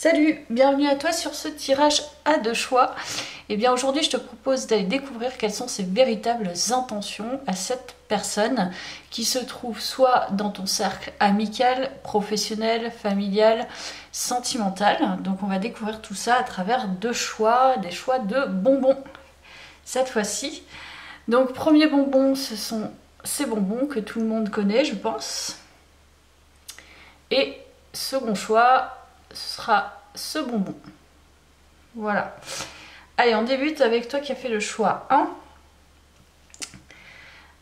Salut, bienvenue à toi sur ce tirage à deux choix. Et bien aujourd'hui je te propose d'aller découvrir quelles sont ses véritables intentions à cette personne qui se trouve soit dans ton cercle amical, professionnel, familial, sentimental. Donc on va découvrir tout ça à travers deux choix, des choix de bonbons cette fois-ci. Donc premier bonbon, ce sont ces bonbons que tout le monde connaît je pense. Et second choix, ce sera ce bonbon. Voilà. Allez, on débute avec toi qui as fait le choix 1.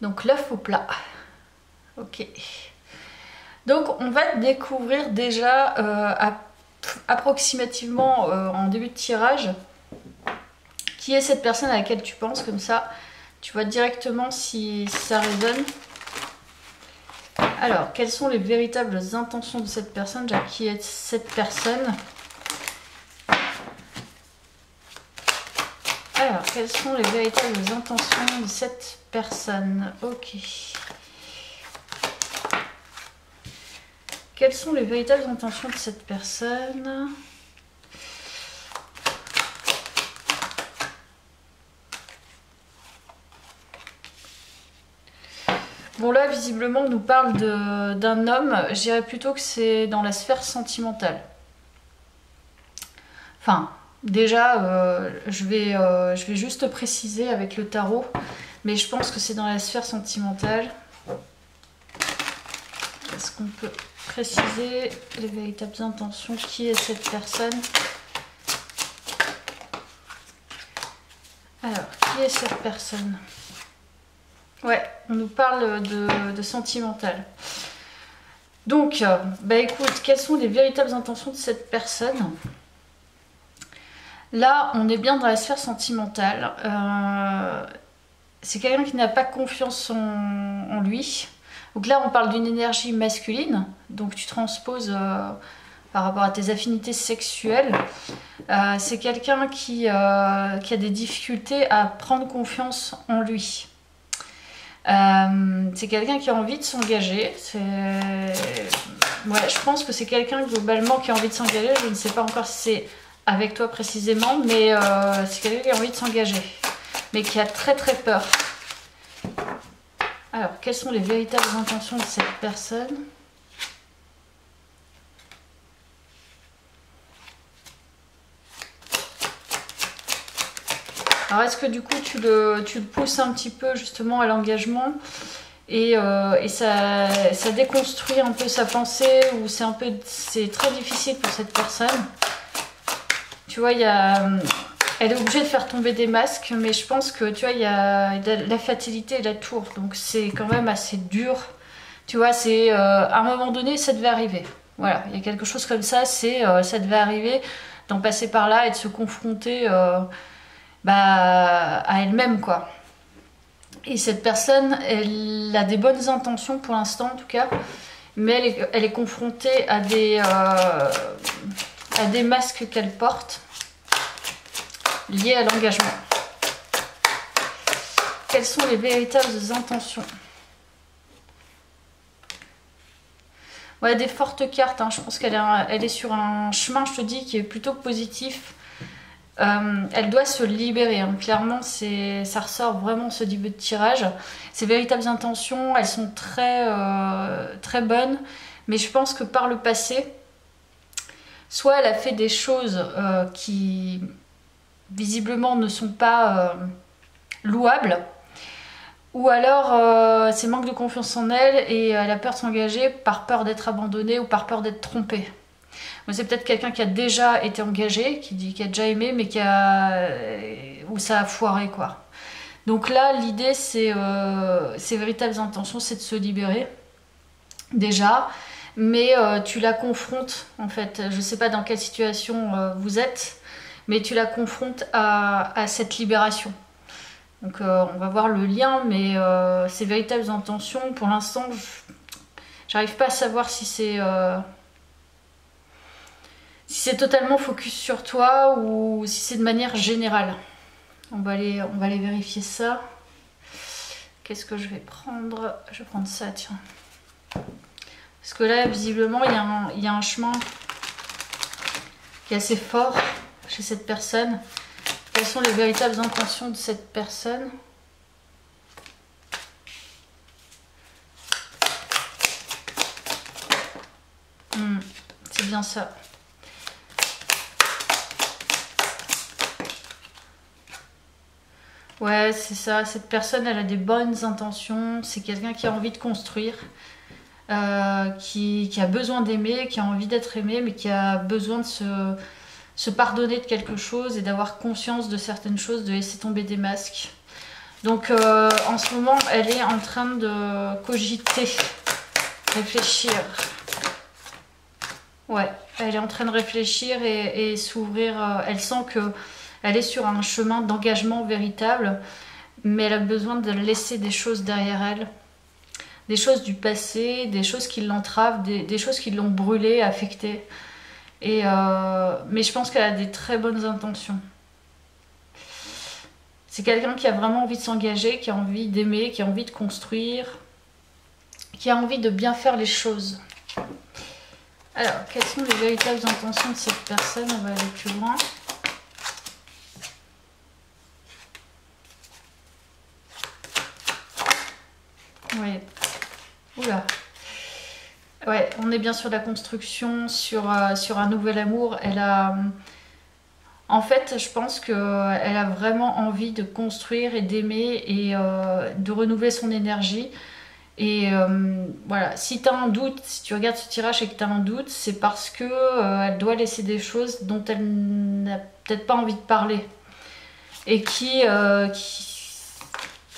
Donc l'œuf au plat. Ok. Donc on va découvrir déjà approximativement en début de tirage qui est cette personne à laquelle tu penses, comme ça tu vois directement si ça résonne. Alors, quelles sont les véritables intentions de cette personne? Déjà, qui est cette personne? Alors, quelles sont les véritables intentions de cette personne? Ok. Quelles sont les véritables intentions de cette personne? Bon là, visiblement, on nous parle d'un homme. Je dirais plutôt que c'est dans la sphère sentimentale. Enfin, déjà, je vais juste préciser avec le tarot. Mais je pense que c'est dans la sphère sentimentale. Est-ce qu'on peut préciser les véritables intentions? Qui est cette personne? Alors, qui est cette personne? Ouais, on nous parle de sentimental. Donc, bah écoute, quelles sont les véritables intentions de cette personne? Là, on est bien dans la sphère sentimentale. C'est quelqu'un qui n'a pas confiance en lui. Donc là, on parle d'une énergie masculine. Donc tu transposes par rapport à tes affinités sexuelles. C'est quelqu'un qui a des difficultés à prendre confiance en lui. C'est quelqu'un qui a envie de s'engager. Ouais, je pense que c'est quelqu'un globalement qui a envie de s'engager. Je ne sais pas encore si c'est avec toi précisément, mais c'est quelqu'un qui a envie de s'engager, mais qui a très très peur. Alors, quelles sont les véritables intentions de cette personne? Alors, est-ce que du coup tu le pousses un petit peu justement à l'engagement et ça déconstruit un peu sa pensée, ou c'est très difficile pour cette personne? Tu vois, elle est obligée de faire tomber des masques, mais je pense que tu vois, il y a la fatalité et la tour, donc c'est quand même assez dur. Tu vois, c'est à un moment donné, ça devait arriver. Voilà, il y a quelque chose comme ça, ça devait arriver, d'en passer par là et de se confronter à elle-même, quoi. Et cette personne, elle a des bonnes intentions pour l'instant en tout cas, mais elle est confrontée à des masques qu'elle porte liés à l'engagement. Quelles sont les véritables intentions? Ouais, des fortes cartes, hein. Je pense qu'elle est sur un chemin, je te dis, qui est plutôt positif. Elle doit se libérer, hein. Clairement, ça ressort vraiment ce début de tirage. Ses véritables intentions, elles sont très, très bonnes, mais je pense que par le passé, soit elle a fait des choses qui visiblement ne sont pas louables, ou alors c'est manque de confiance en elle et elle a peur de s'engager par peur d'être abandonnée ou par peur d'être trompée. C'est peut-être quelqu'un qui a déjà été engagé, qui a déjà aimé, mais où ça a foiré, quoi. Donc là, l'idée, ses véritables intentions, c'est de se libérer, déjà, mais tu la confrontes, en fait. Je ne sais pas dans quelle situation vous êtes, mais tu la confrontes à cette libération. Donc on va voir le lien, mais ses véritables intentions, pour l'instant, j'arrive pas à savoir si c'est totalement focus sur toi ou si c'est de manière générale. On va aller vérifier ça. Qu'est-ce que je vais prendre? Je vais prendre ça, tiens. Parce que là, visiblement, il y a un chemin qui est assez fort chez cette personne. Quelles sont les véritables intentions de cette personne? C'est bien ça. Ouais, c'est ça. Cette personne, elle a des bonnes intentions. C'est quelqu'un qui a envie de construire, qui a besoin d'aimer, qui a envie d'être aimé, mais qui a besoin de se pardonner de quelque chose et d'avoir conscience de certaines choses, de laisser tomber des masques. Donc en ce moment, elle est en train de cogiter, réfléchir. Ouais, elle est en train de réfléchir et s'ouvrir. Elle sent que elle est sur un chemin d'engagement véritable, mais elle a besoin de laisser des choses derrière elle. Des choses du passé, des choses qui l'entravent, des choses qui l'ont brûlée, affectée. Mais je pense qu'elle a des très bonnes intentions. C'est quelqu'un qui a vraiment envie de s'engager, qui a envie d'aimer, qui a envie de construire, qui a envie de bien faire les choses. Alors, quelles sont les véritables intentions de cette personne? On va aller plus loin. Oui. Oula. Ouais, on est bien sur la construction, sur un nouvel amour. Elle a... En fait, je pense qu'elle a vraiment envie de construire et d'aimer et de renouveler son énergie. Et voilà, si tu as un doute, si tu regardes ce tirage et que tu as un doute, c'est parce que elle doit laisser des choses dont elle n'a peut-être pas envie de parler. Et qui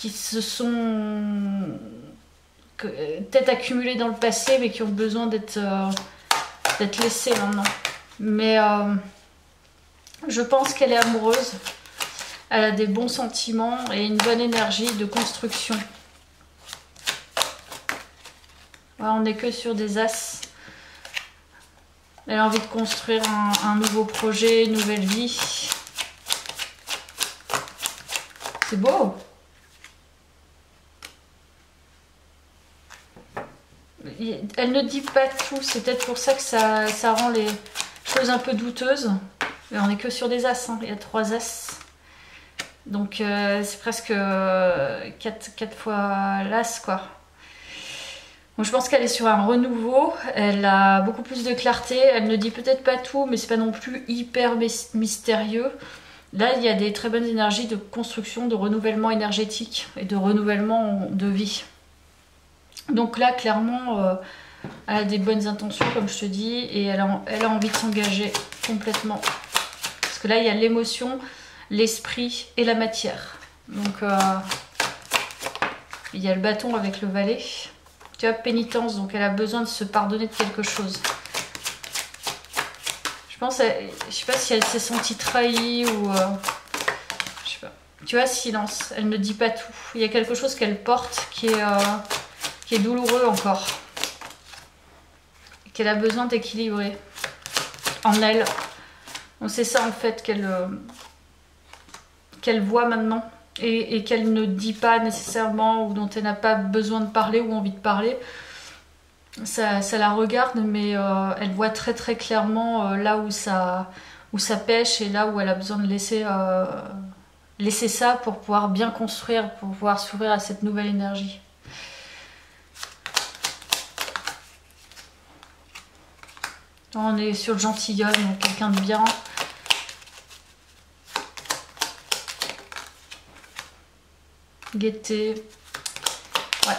se sont peut-être accumulées dans le passé, mais qui ont besoin d'être laissées maintenant. Mais je pense qu'elle est amoureuse. Elle a des bons sentiments et une bonne énergie de construction. Ouais, on n'est que sur des as. Elle a envie de construire un nouveau projet, une nouvelle vie. C'est beau. Elle ne dit pas tout. C'est peut-être pour ça que ça rend les choses un peu douteuses. Mais on n'est que sur des as. Hein. Il y a 3 as. Donc c'est presque 4 fois l'as, quoi. Donc je pense qu'elle est sur un renouveau, elle a beaucoup plus de clarté, elle ne dit peut-être pas tout, mais c'est pas non plus hyper mystérieux. Là, il y a des très bonnes énergies de construction, de renouvellement énergétique et de renouvellement de vie. Donc là, clairement, elle a des bonnes intentions, comme je te dis, et elle a envie de s'engager complètement. Parce que là, il y a l'émotion, l'esprit et la matière. Donc, il y a le bâton avec le valet. Tu vois, pénitence, donc elle a besoin de se pardonner de quelque chose. Je sais pas si elle s'est sentie trahie ou... je sais pas. Tu vois, silence, elle ne dit pas tout. Il y a quelque chose qu'elle porte qui est douloureux encore. Qu'elle a besoin d'équilibrer en elle. Donc c'est ça en fait qu'elle voit maintenant. Et qu'elle ne dit pas nécessairement ou dont elle n'a pas besoin de parler ou envie de parler. Ça la regarde, mais elle voit très très clairement là où ça pêche et là où elle a besoin de laisser ça pour pouvoir bien construire, pour pouvoir s'ouvrir à cette nouvelle énergie. On est sur le gentilhomme, donc quelqu'un de bien. Gaieté. Ouais,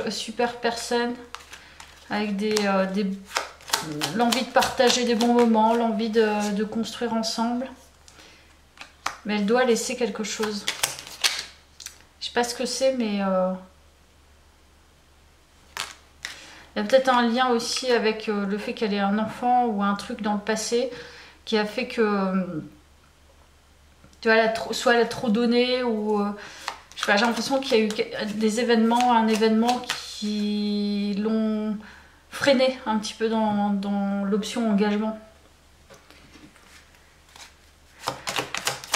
super personne. Avec l'envie de partager des bons moments, l'envie de construire ensemble. Mais elle doit laisser quelque chose. Je sais pas ce que c'est, mais... il y a peut-être un lien aussi avec le fait qu'elle ait un enfant ou un truc dans le passé qui a fait que... tu vois, soit elle a trop donné ou... je sais pas, j'ai l'impression qu'il y a eu un événement qui l'ont freiné un petit peu dans l'option engagement.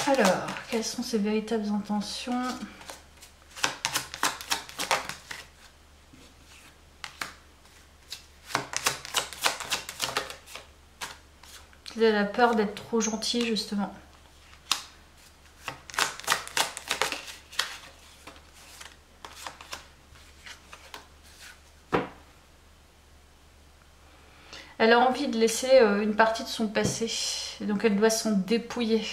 Alors, quelles sont ses véritables intentions? Elle a peur d'être trop gentille, justement. Elle a envie de laisser une partie de son passé. Donc elle doit s'en dépouiller.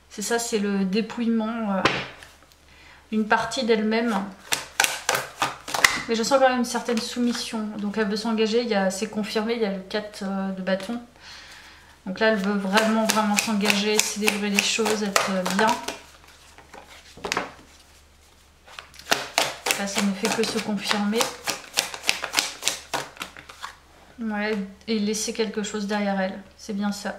C'est ça, c'est le dépouillement d'une partie d'elle-même. Mais je sens quand même une certaine soumission. Donc elle veut s'engager, c'est confirmé, il y a le 4 de bâton. Donc là, elle veut vraiment, vraiment s'engager, célébrer les choses, être bien. Là, ça ne fait que se confirmer. Ouais, et laisser quelque chose derrière elle, c'est bien ça.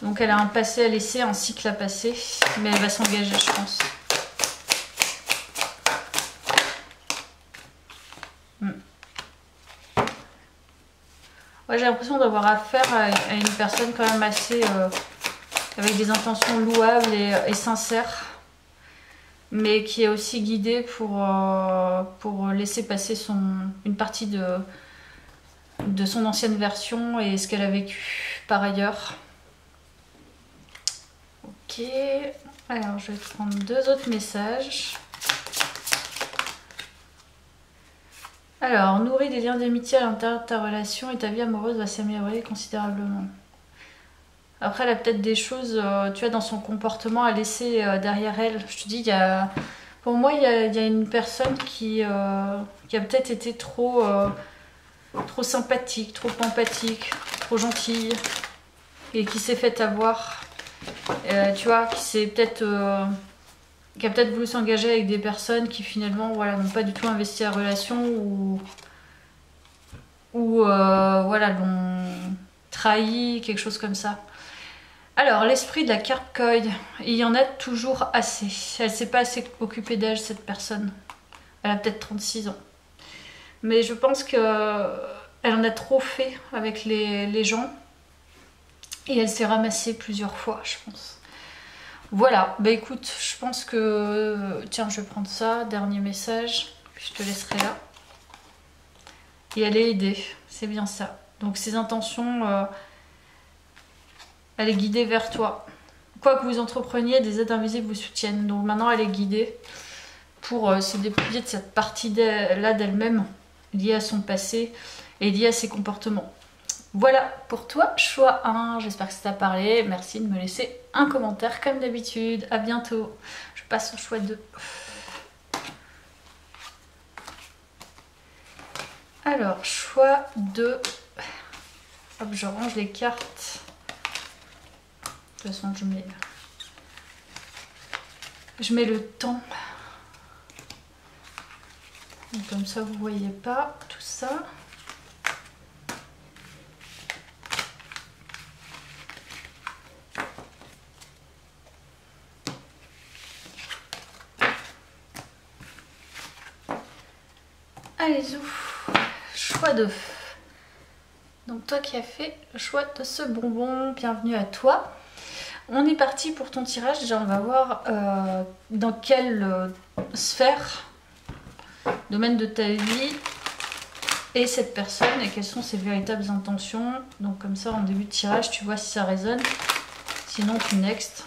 Donc elle a un passé à laisser, un cycle à passer, mais elle va s'engager, je pense. Ouais, j'ai l'impression d'avoir affaire à une personne quand même assez... avec des intentions louables et sincères, mais qui est aussi guidée pour laisser passer une partie de son ancienne version et ce qu'elle a vécu par ailleurs. Ok, alors je vais prendre 2 autres messages. Alors, nourris des liens d'amitié à l'intérieur de ta relation et ta vie amoureuse va s'améliorer considérablement. Après, elle a peut-être des choses, tu vois, dans son comportement à laisser derrière elle. Je te dis, pour moi, il y a une personne qui a peut-être été trop sympathique, trop empathique, trop gentille et qui s'est fait avoir. Tu vois, qui a peut-être voulu s'engager avec des personnes qui finalement voilà, n'ont pas du tout investi la relation ou voilà, l'ont trahi, quelque chose comme ça. Alors, l'esprit de la carte Koi, il y en a toujours assez. Elle ne s'est pas assez occupée d'elle, cette personne. Elle a peut-être 36 ans. Mais je pense qu'elle en a trop fait avec les gens. Et elle s'est ramassée plusieurs fois, je pense. Voilà, bah écoute, je pense que... Tiens, je vais prendre ça, dernier message. Puis je te laisserai là. Et elle est aidée, c'est bien ça. Donc ses intentions... elle est guidée vers toi. Quoi que vous entrepreniez, des aides invisibles vous soutiennent. Donc maintenant, elle est guidée pour se dépouiller de cette partie-là d'elle-même, liée à son passé et liée à ses comportements. Voilà pour toi, choix 1. J'espère que ça t'a parlé. Merci de me laisser un commentaire comme d'habitude. À bientôt. Je passe au choix 2. Alors, choix 2. Hop, je range les cartes. De toute façon, je mets le temps. Donc, comme ça, vous ne voyez pas tout ça. Allez-y. Choix 2. Donc toi qui as fait le choix de ce bonbon, bienvenue à toi. On est parti pour ton tirage. Déjà on va voir dans quelle sphère, domaine de ta vie est cette personne et quelles sont ses véritables intentions. Donc comme ça en début de tirage tu vois si ça résonne. Sinon tu next.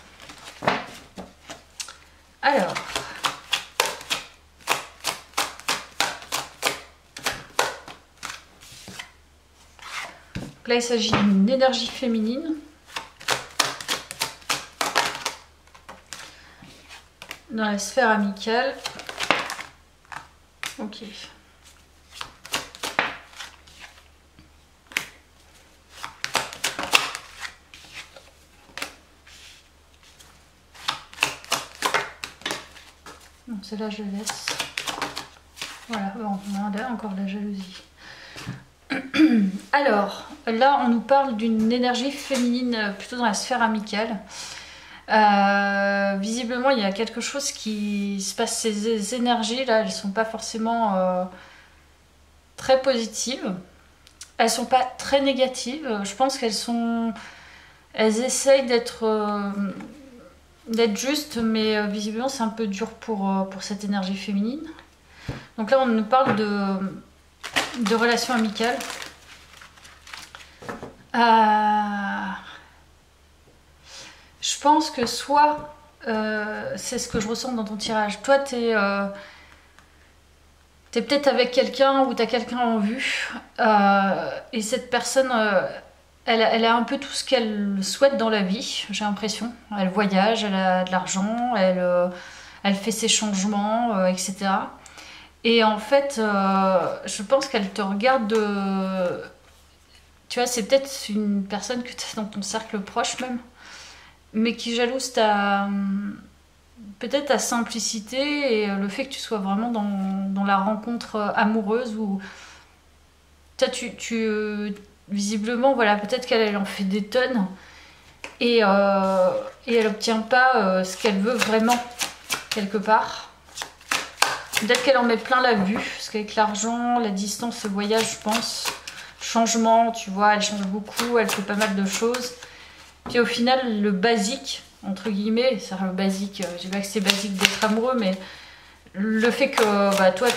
Alors... là, il s'agit d'une énergie féminine. Dans la sphère amicale. Ok. Bon, celle-là, je laisse. Voilà, bon, on a encore la jalousie. Alors, là, on nous parle d'une énergie féminine plutôt dans la sphère amicale. Visiblement, il y a quelque chose qui se passe. Ces énergies-là, elles ne sont pas forcément très positives. Elles ne sont pas très négatives. Je pense elles essayent d'être justes, mais visiblement, c'est un peu dur pour cette énergie féminine. Donc là, on nous parle de relations amicales. pense que soit, c'est ce que je ressens dans ton tirage, toi t'es peut-être avec quelqu'un ou t'as quelqu'un en vue, et cette personne, elle a un peu tout ce qu'elle souhaite dans la vie, j'ai l'impression. Elle voyage, elle a de l'argent, elle fait ses changements, etc. Et en fait, je pense qu'elle te regarde de... Tu vois, c'est peut-être une personne que tu as dans ton cercle proche même, mais qui jalouse peut-être ta simplicité et le fait que tu sois vraiment dans la rencontre amoureuse où visiblement, voilà, peut-être qu'elle en fait des tonnes et elle obtient pas ce qu'elle veut vraiment quelque part. Peut-être qu'elle en met plein la vue, parce qu'avec l'argent, la distance, le voyage, je pense, changement, tu vois, elle change beaucoup, elle fait pas mal de choses. Puis au final, le basique, entre guillemets, c'est le basique, je dis pas que c'est basique d'être amoureux, mais le fait que bah, toi,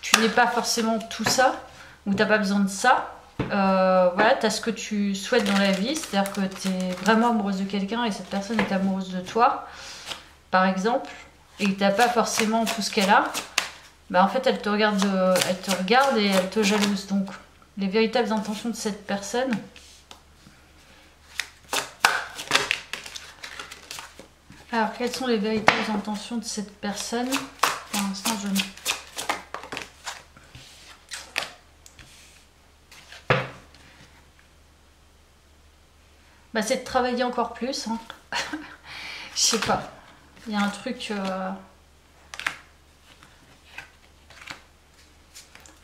tu n'aies pas forcément tout ça, ou t'as pas besoin de ça, voilà, t'as ce que tu souhaites dans la vie, c'est-à-dire que t'es vraiment amoureuse de quelqu'un et cette personne est amoureuse de toi, par exemple, et que t'as pas forcément tout ce qu'elle a, bah en fait elle te regarde et elle te jalouse. Donc les véritables intentions de cette personne, alors quelles sont les véritables intentions de cette personne? Pour l'instant je ne... Bah c'est de travailler encore plus, hein. Je sais pas, il y a un truc...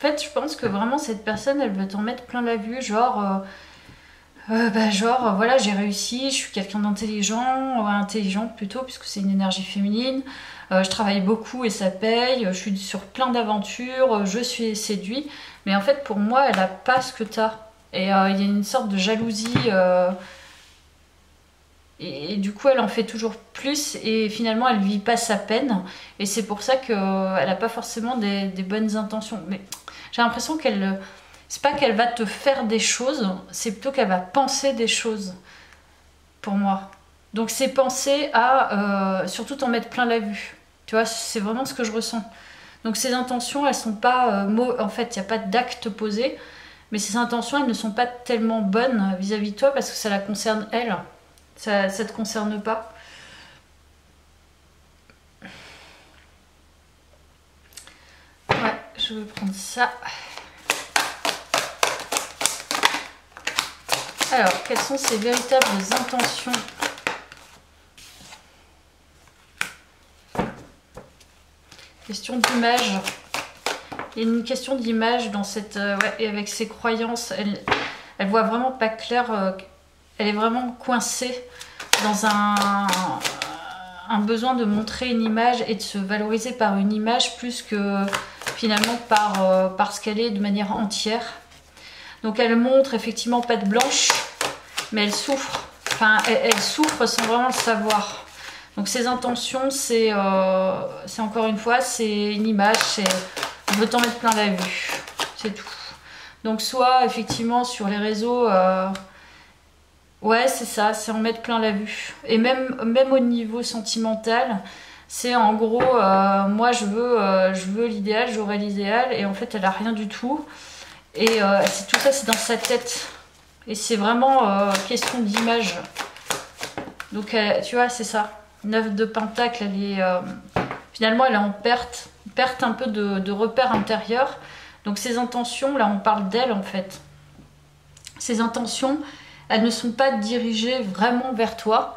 En fait, je pense que vraiment cette personne, elle veut t'en mettre plein la vue, genre, voilà, j'ai réussi, je suis quelqu'un d'intelligent, intelligent plutôt, puisque c'est une énergie féminine, je travaille beaucoup et ça paye, je suis sur plein d'aventures, je suis séduit, mais en fait, pour moi, elle a pas ce que t'as. Et il y a une sorte de jalousie, et du coup, elle en fait toujours plus, et finalement, elle vit pas sa peine, et c'est pour ça qu'elle a pas forcément des bonnes intentions. Mais j'ai l'impression qu'elle... C'est pas qu'elle va te faire des choses, c'est plutôt qu'elle va penser des choses, pour moi. Donc c'est penser à surtout t'en mettre plein la vue. Tu vois, c'est vraiment ce que je ressens. Donc ces intentions, elles sont pas... en fait, il n'y a pas d'acte posé, mais ces intentions, elles ne sont pas tellement bonnes vis-à-vis de toi parce que ça la concerne elle. Ça te concerne pas. Ouais, je vais prendre ça. Alors, quelles sont ses véritables intentions? Question d'image. Il y a une question d'image dans cette... ouais, et avec ses croyances, elle voit vraiment pas clair. Elle est vraiment coincée dans un besoin de montrer une image et de se valoriser par une image plus que finalement par ce qu'elle est de manière entière. Donc elle montre effectivement patte blanche, mais elle souffre. Enfin, elle souffre sans vraiment le savoir. Donc ses intentions, c'est encore une fois, c'est une image, c'est je veux t'en mettre plein la vue. C'est tout. Donc soit effectivement sur les réseaux, ouais c'est ça, c'est en mettre plein la vue. Et même au niveau sentimental, c'est en gros, moi je veux l'idéal, j'aurai l'idéal, et en fait elle a rien du tout. Et tout ça, c'est dans sa tête. Et c'est vraiment question d'image. Donc, tu vois, c'est ça. 9 de Pentacle, elle est... finalement, elle est en perte un peu de repères intérieurs. Donc, ses intentions, là, on parle d'elle, en fait. Ses intentions, elles ne sont pas dirigées vraiment vers toi.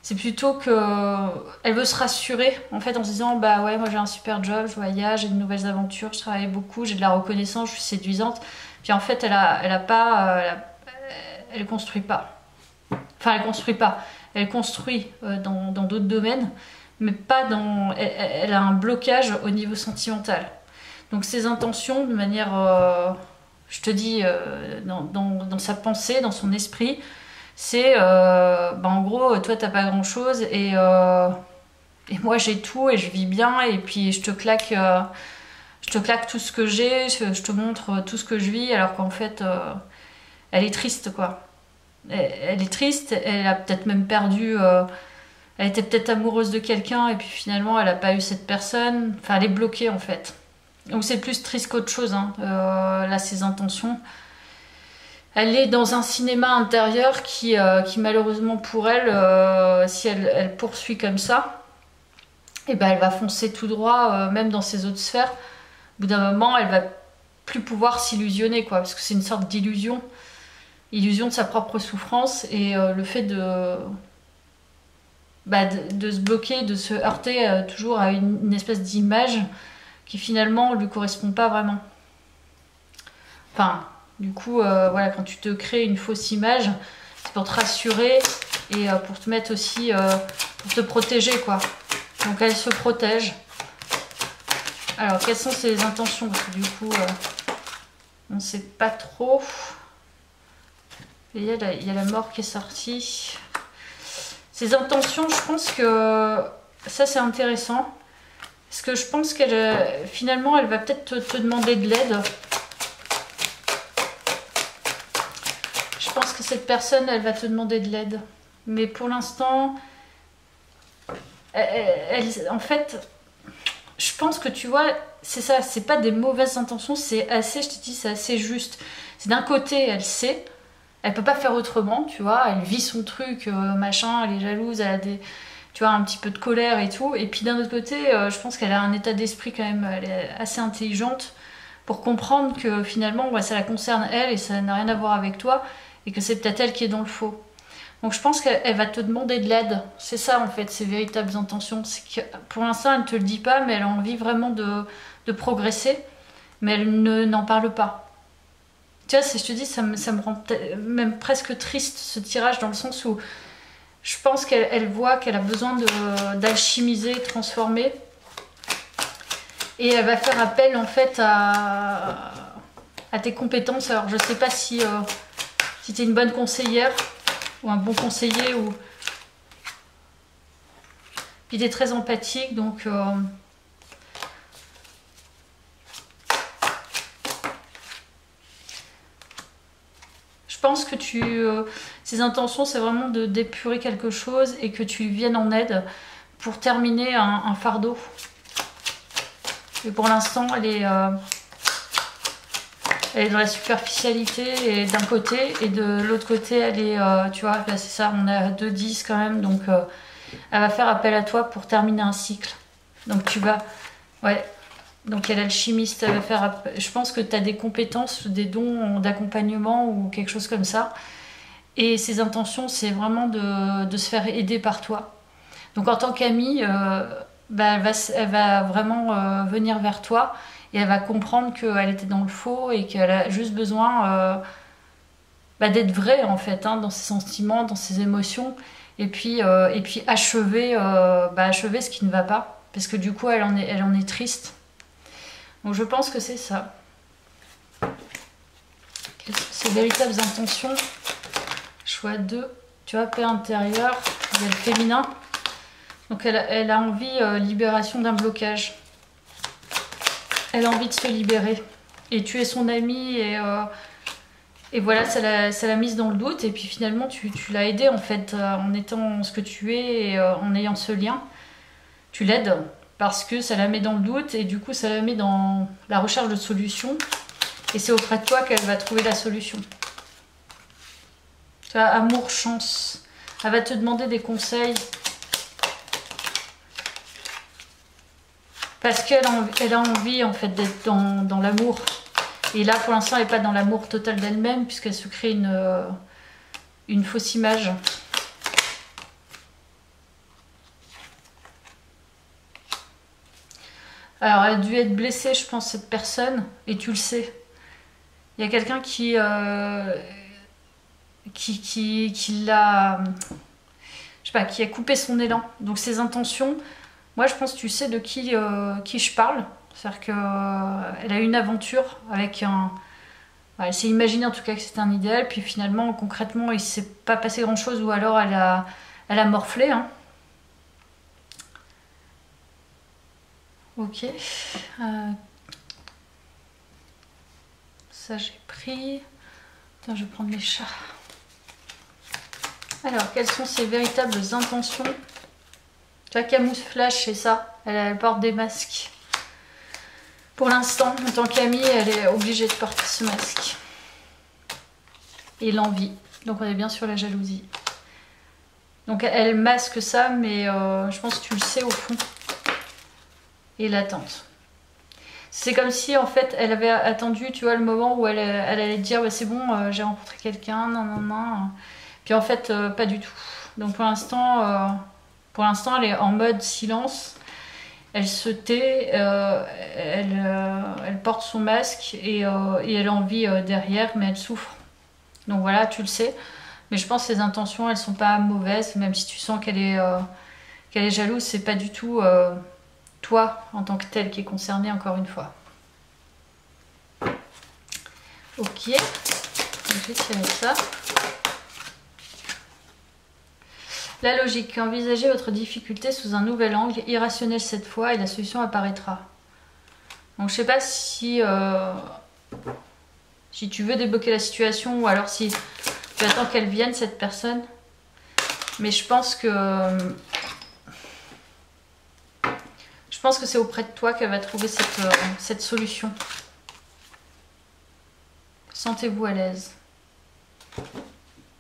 C'est plutôt qu'elle veut se rassurer, en fait, en se disant, bah ouais, moi j'ai un super job, je voyage, j'ai de nouvelles aventures, je travaille beaucoup, j'ai de la reconnaissance, je suis séduisante. Puis en fait, elle construit pas. Enfin, elle construit pas. Elle construit dans d'autres domaines, mais pas dans... Elle a un blocage au niveau sentimental. Donc ses intentions, de manière, je te dis, dans sa pensée, dans son esprit, c'est en gros toi t'as pas grand chose et moi j'ai tout et je vis bien et puis je te claque tout ce que j'ai, je te montre tout ce que je vis alors qu'en fait elle est triste quoi. Elle est triste, elle a peut-être même perdu Elle était peut-être amoureuse de quelqu'un et puis finalement elle n'a pas eu cette personne. Enfin, elle est bloquée en fait. Donc c'est plus triste qu'autre chose, hein. Là, ses intentions. Elle est dans un cinéma intérieur qui malheureusement pour elle, si elle poursuit comme ça, et ben elle va foncer tout droit, même dans ses autres sphères. Au bout d'un moment, elle va plus pouvoir s'illusionner, quoi, parce que c'est une sorte d'illusion, illusion de sa propre souffrance et le fait de se bloquer, de se heurter toujours à une espèce d'image qui finalement lui correspond pas vraiment. Enfin, du coup, voilà, quand tu te crées une fausse image, c'est pour te rassurer et pour te mettre aussi, pour te protéger, quoi. Donc elle se protège. Alors, quelles sont ses intentions? Parce que du coup, on ne sait pas trop. Et il y a la mort qui est sortie. Ses intentions, je pense que ça c'est intéressant. Parce que je pense qu'elle, finalement, elle va peut-être te demander de l'aide. Je pense que cette personne, elle va te demander de l'aide. Mais pour l'instant, en fait, je pense que tu vois, c'est ça, c'est pas des mauvaises intentions, c'est assez, je te dis, c'est assez juste. C'est d'un côté, elle sait, elle peut pas faire autrement, tu vois, elle vit son truc, machin, elle est jalouse, elle a tu vois, un petit peu de colère et tout. Et puis d'un autre côté, je pense qu'elle a un état d'esprit quand même, elle est assez intelligente pour comprendre que finalement, ça la concerne elle et ça n'a rien à voir avec toi et que c'est peut-être elle qui est dans le faux. Donc je pense qu'elle va te demander de l'aide. C'est ça en fait, ses véritables intentions. C'est que pour l'instant, elle ne te le dit pas, mais elle a envie vraiment de progresser, mais elle n'en parle pas. Tu vois, je te dis, ça me rend même presque triste ce tirage dans le sens où je pense qu'elle voit qu'elle a besoin d'alchimiser, transformer. Et elle va faire appel en fait à tes compétences. Alors je sais pas si tu es une bonne conseillère ou un bon conseiller. Puis tu es très empathique, donc... Je pense que ses intentions, c'est vraiment d'épurer quelque chose et que tu viennes en aide pour terminer un fardeau. Et pour l'instant, elle est dans la superficialité et d'un côté, et de l'autre côté, elle est, tu vois, là c'est ça, on est à 2-10 quand même, donc elle va faire appel à toi pour terminer un cycle. Donc tu vas, ouais. Donc elle est alchimiste, elle va faire. Je pense que tu as des compétences, des dons d'accompagnement ou quelque chose comme ça. Et ses intentions, c'est vraiment de se faire aider par toi. Donc en tant qu'amie, elle va vraiment venir vers toi et elle va comprendre qu'elle était dans le faux et qu'elle a juste besoin d'être vraie en fait, hein, dans ses sentiments, dans ses émotions. Et puis achever ce qui ne va pas. Parce que du coup, elle en est triste. Donc je pense que c'est ça. Quelles sont ses véritables intentions? Choix 2. Tu vois, paix intérieure, il y a le féminin. Donc elle a envie, libération d'un blocage. Elle a envie de se libérer. Et tu es son amie et voilà, ça l'a mise dans le doute. Et puis finalement, tu l'as aidée en fait, en étant ce que tu es et en ayant ce lien. Tu l'aides. Parce que ça la met dans le doute et du coup ça la met dans la recherche de solutions. Et c'est auprès de toi qu'elle va trouver la solution. Tu vois, amour, chance. Elle va te demander des conseils. Parce qu'elle a envie en fait d'être dans l'amour. Et là pour l'instant elle n'est pas dans l'amour total d'elle-même puisqu'elle se crée une fausse image. Alors, elle a dû être blessée, je pense, cette personne, et tu le sais. Il y a quelqu'un qui l'a... Je sais pas, qui a coupé son élan. Donc, ses intentions, moi, je pense que tu sais de qui je parle. C'est-à-dire qu'elle a eu une aventure avec un... Elle s'est imaginée, en tout cas, que c'était un idéal, puis finalement, concrètement, il ne s'est pas passé grand-chose, ou alors elle a morflé, hein. Ok. Ça j'ai pris. Attends, je vais prendre les chats. Alors, quelles sont ses véritables intentions Tu vois, camouflage, c'est ça. Elle porte des masques. Pour l'instant, en tant qu'amie, elle est obligée de porter ce masque. Et l'envie. Donc on est bien sur la jalousie. Donc elle masque ça, mais je pense que tu le sais au fond. Et l'attente. C'est comme si en fait elle avait attendu, tu vois, le moment où elle allait dire bah, c'est bon, j'ai rencontré quelqu'un, non, non, non. Puis en fait, pas du tout. Donc pour l'instant, elle est en mode silence. Elle se tait, elle porte son masque et elle a envie derrière, mais elle souffre. Donc voilà, tu le sais. Mais je pense que ses intentions, elles sont pas mauvaises, même si tu sens qu'elle est jalouse, c'est pas du tout toi en tant que tel qui est concerné, encore une fois. Ok, donc, je vais tirer ça. La logique, envisagez votre difficulté sous un nouvel angle, irrationnel cette fois, et la solution apparaîtra. Donc je sais pas si tu veux débloquer la situation ou alors si tu attends qu'elle vienne, cette personne. Mais je pense que c'est auprès de toi qu'elle va trouver cette solution. Sentez-vous à l'aise.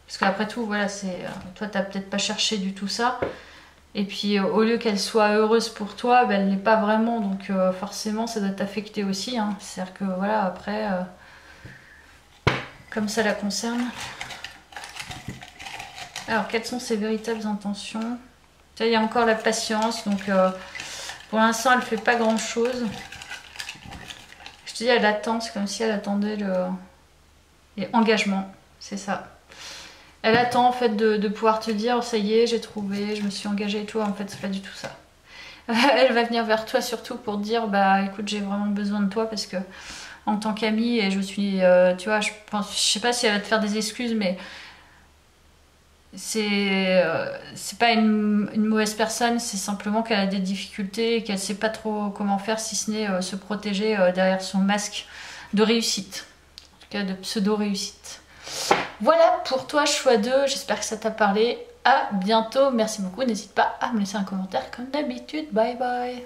Parce qu'après tout, voilà, toi, t'as peut-être pas cherché du tout ça. Et puis, au lieu qu'elle soit heureuse pour toi, ben, elle l'est pas vraiment. Donc, forcément, ça doit t'affecter aussi. Hein. C'est-à-dire que, voilà, après, comme ça la concerne. Alors, quelles sont ses véritables intentions? Là, il y a encore la patience. Donc, pour l'instant, elle fait pas grand-chose. Je te dis, elle attend. C'est comme si elle attendait l'engagement. C'est ça. Elle attend en fait de pouvoir te dire oh, ça y est, j'ai trouvé, je me suis engagée et tout. En fait, c'est pas du tout ça. Elle va venir vers toi surtout pour te dire bah écoute, j'ai vraiment besoin de toi parce que en tant qu'amie, et je suis, tu vois, je sais pas si elle va te faire des excuses, mais c'est pas une mauvaise personne, c'est simplement qu'elle a des difficultés et qu'elle sait pas trop comment faire si ce n'est se protéger derrière son masque de réussite, en tout cas de pseudo-réussite. Voilà pour toi, choix 2. J'espère que ça t'a parlé. À bientôt. Merci beaucoup. N'hésite pas à me laisser un commentaire comme d'habitude. Bye bye.